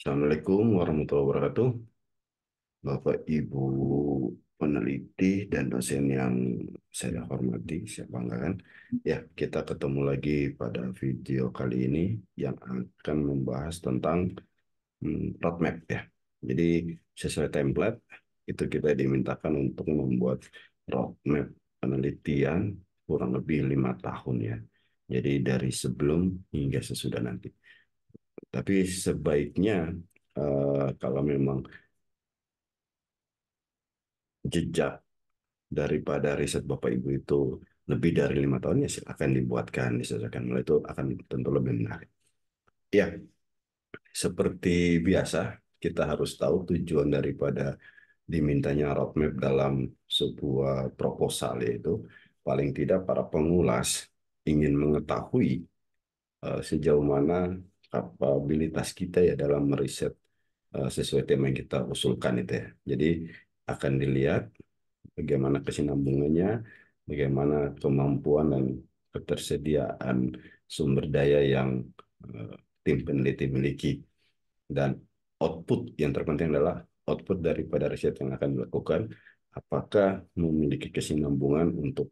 Assalamualaikum warahmatullahi wabarakatuh, Bapak Ibu peneliti dan dosen yang saya hormati, saya banggakan. Ya, kita ketemu lagi pada video kali ini yang akan membahas tentang roadmap ya. Jadi sesuai template itu kita dimintakan untuk membuat roadmap penelitian kurang lebih 5 tahun ya. Jadi dari sebelum hingga sesudah nanti. Tapi sebaiknya kalau memang jejak daripada riset Bapak Ibu itu lebih dari 5 tahun ya silakan dibuatkan, disesuaikan. Mulai itu akan tentu lebih menarik. Ya, seperti biasa kita harus tahu tujuan daripada dimintanya roadmap dalam sebuah proposal yaitu paling tidak para pengulas ingin mengetahui sejauh mana kapabilitas kita ya dalam meriset sesuai tema yang kita usulkan itu ya. Jadi akan dilihat bagaimana kesinambungannya, bagaimana kemampuan dan ketersediaan sumber daya yang eh, tim peneliti miliki, dan output yang terpenting adalah output daripada riset yang akan dilakukan, apakah memiliki kesinambungan untuk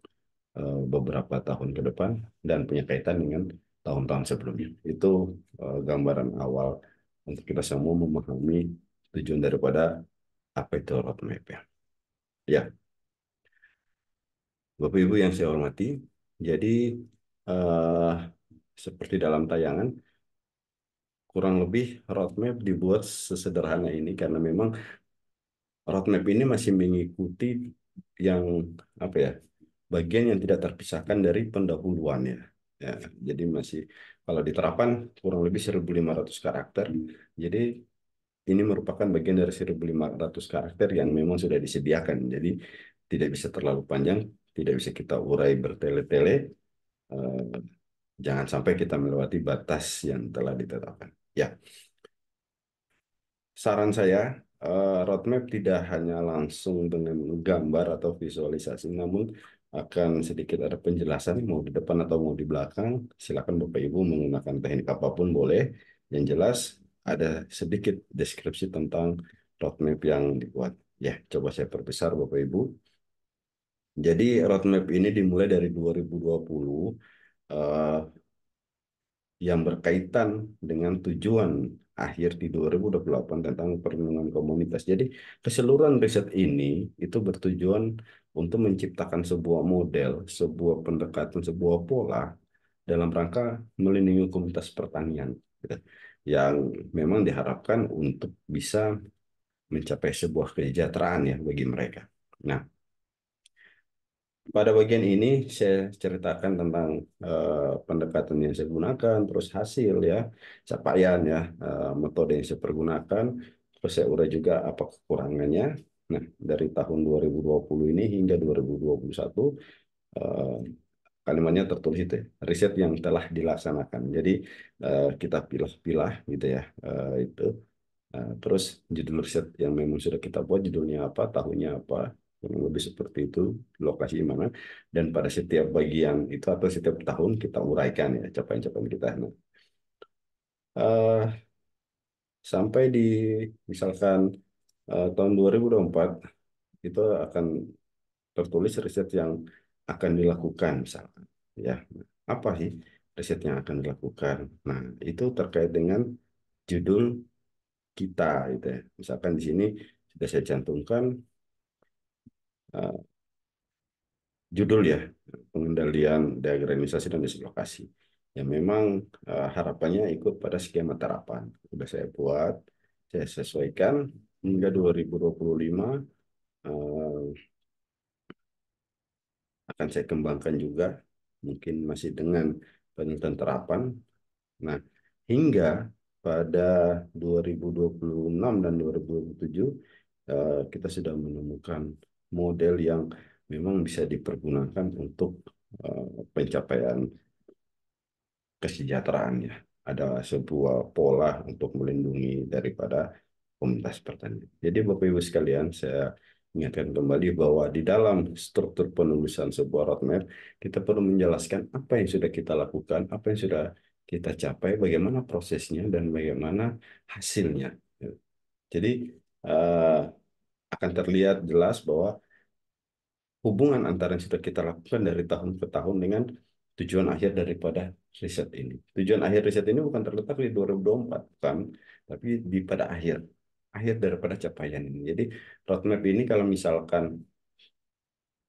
beberapa tahun ke depan dan punya kaitan dengan tahun-tahun sebelumnya. Itu gambaran awal untuk kita semua memahami tujuan daripada apa itu roadmap ya. Ya, Bapak Ibu yang saya hormati, jadi eh, seperti dalam tayangan, kurang lebih roadmap dibuat sesederhana ini karena memang roadmap ini masih mengikuti yang apa ya, bagian yang tidak terpisahkan dari pendahuluan ya. Ya, jadi masih kalau diterapkan kurang lebih 1.500 karakter. Jadi ini merupakan bagian dari 1.500 karakter yang memang sudah disediakan. Jadi tidak bisa terlalu panjang, tidak bisa kita urai bertele-tele. eh, Jangan sampai kita melewati batas yang telah ditetapkan. Ya, saran saya, roadmap tidak hanya langsung dengan gambar atau visualisasi, namun akan sedikit ada penjelasan, mau di depan atau mau di belakang. Silakan Bapak Ibu menggunakan teknik apapun boleh. Yang jelas ada sedikit deskripsi tentang roadmap yang dibuat. Ya, coba saya perbesar Bapak Ibu. Jadi roadmap ini dimulai dari 2020, eh, yang berkaitan dengan tujuan akhir di 2028 tentang perlindungan komunitas. Jadi keseluruhan riset ini itu bertujuan untuk menciptakan sebuah model, sebuah pendekatan, sebuah pola dalam rangka melindungi komunitas pertanian, gitu, yang memang diharapkan untuk bisa mencapai sebuah kesejahteraan ya bagi mereka. Nah, pada bagian ini saya ceritakan tentang pendekatan yang saya gunakan, terus hasil ya, capaian ya, metode yang saya pergunakan, terus saya urai juga apa kekurangannya. Nah, dari tahun 2020 ini hingga 2021, eh, kalimatnya tertulis itu ya, riset yang telah dilaksanakan. Jadi kita pilah-pilah gitu ya, itu. Terus judul riset yang memang sudah kita buat, judulnya apa, tahunnya apa, kurang lebih seperti itu, lokasi di mana, dan pada setiap bagian itu atau setiap tahun kita uraikan ya capaian-capaian kita. Nah, eh, sampai di misalkan tahun 2024 itu akan tertulis riset yang akan dilakukan misalkan ya. Apa sih riset yang akan dilakukan? Nah, itu terkait dengan judul kita gitu ya. Misalkan di sini sudah saya cantumkan eh, judul ya, pengendalian deagranisasi dan dislokasi. Ya memang harapannya ikut pada skema terapan. Sudah saya buat, saya sesuaikan hingga 2025, eh, akan saya kembangkan juga, mungkin masih dengan penelitian terapan. Nah, hingga pada 2026 dan 2027, kita sudah menemukan model yang memang bisa dipergunakan untuk pencapaian kesejahteraan ya. Ada sebuah pola untuk melindungi daripada komunitas pertanian. Jadi Bapak Ibu sekalian, saya ingatkan kembali bahwa di dalam struktur penulisan sebuah roadmap, kita perlu menjelaskan apa yang sudah kita lakukan, apa yang sudah kita capai, bagaimana prosesnya, dan bagaimana hasilnya. Jadi eh, akan terlihat jelas bahwa hubungan antara yang sudah kita lakukan dari tahun ke tahun dengan tujuan akhir daripada riset ini. Tujuan akhir riset ini bukan terletak di 2024, kan, tapi di pada akhir daripada capaian ini. Jadi roadmap ini kalau misalkan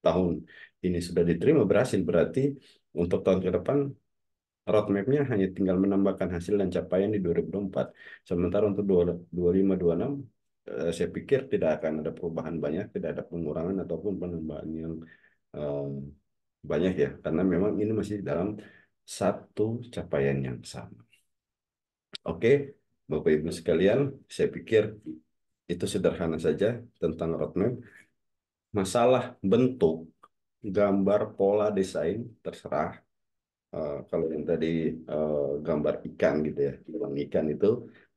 tahun ini sudah diterima berhasil, berarti untuk tahun ke depan roadmap-nya hanya tinggal menambahkan hasil dan capaian di 2024. Sementara untuk 2526, saya pikir tidak akan ada perubahan banyak, tidak ada pengurangan ataupun penambahan yang eh, banyak ya, karena memang ini masih dalam satu capaian yang sama. Oke, Bapak Ibu sekalian, saya pikir itu sederhana saja tentang roadmap. Masalah bentuk, gambar, pola, desain, terserah. Kalau yang tadi gambar ikan gitu ya, tulang ikan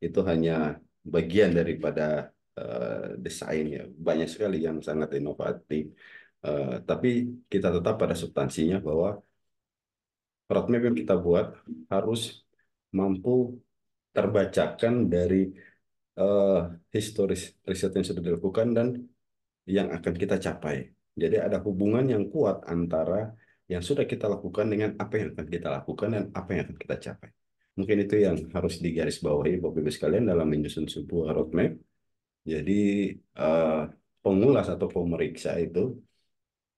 itu hanya bagian daripada desain ya. Banyak sekali yang sangat inovatif. Tapi kita tetap pada substansinya bahwa roadmap yang kita buat harus mampu terbacakan dari eh, historis riset yang sudah dilakukan dan yang akan kita capai. Jadi ada hubungan yang kuat antara yang sudah kita lakukan dengan apa yang akan kita lakukan dan apa yang akan kita capai. Mungkin itu yang harus digarisbawahi Bapak Ibu sekalian dalam menyusun sebuah roadmap. Jadi eh, pengulas atau pemeriksa itu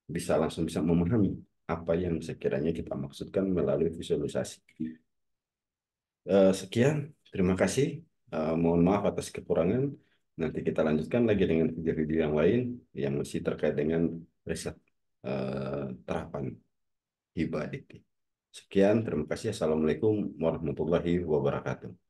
bisa memahami apa yang sekiranya kita maksudkan melalui visualisasi. Sekian, terima kasih. Mohon maaf atas kekurangan. Nanti kita lanjutkan lagi dengan video-video yang lain yang masih terkait dengan riset terapan hibah adiktif. Sekian, terima kasih. Assalamualaikum warahmatullahi wabarakatuh.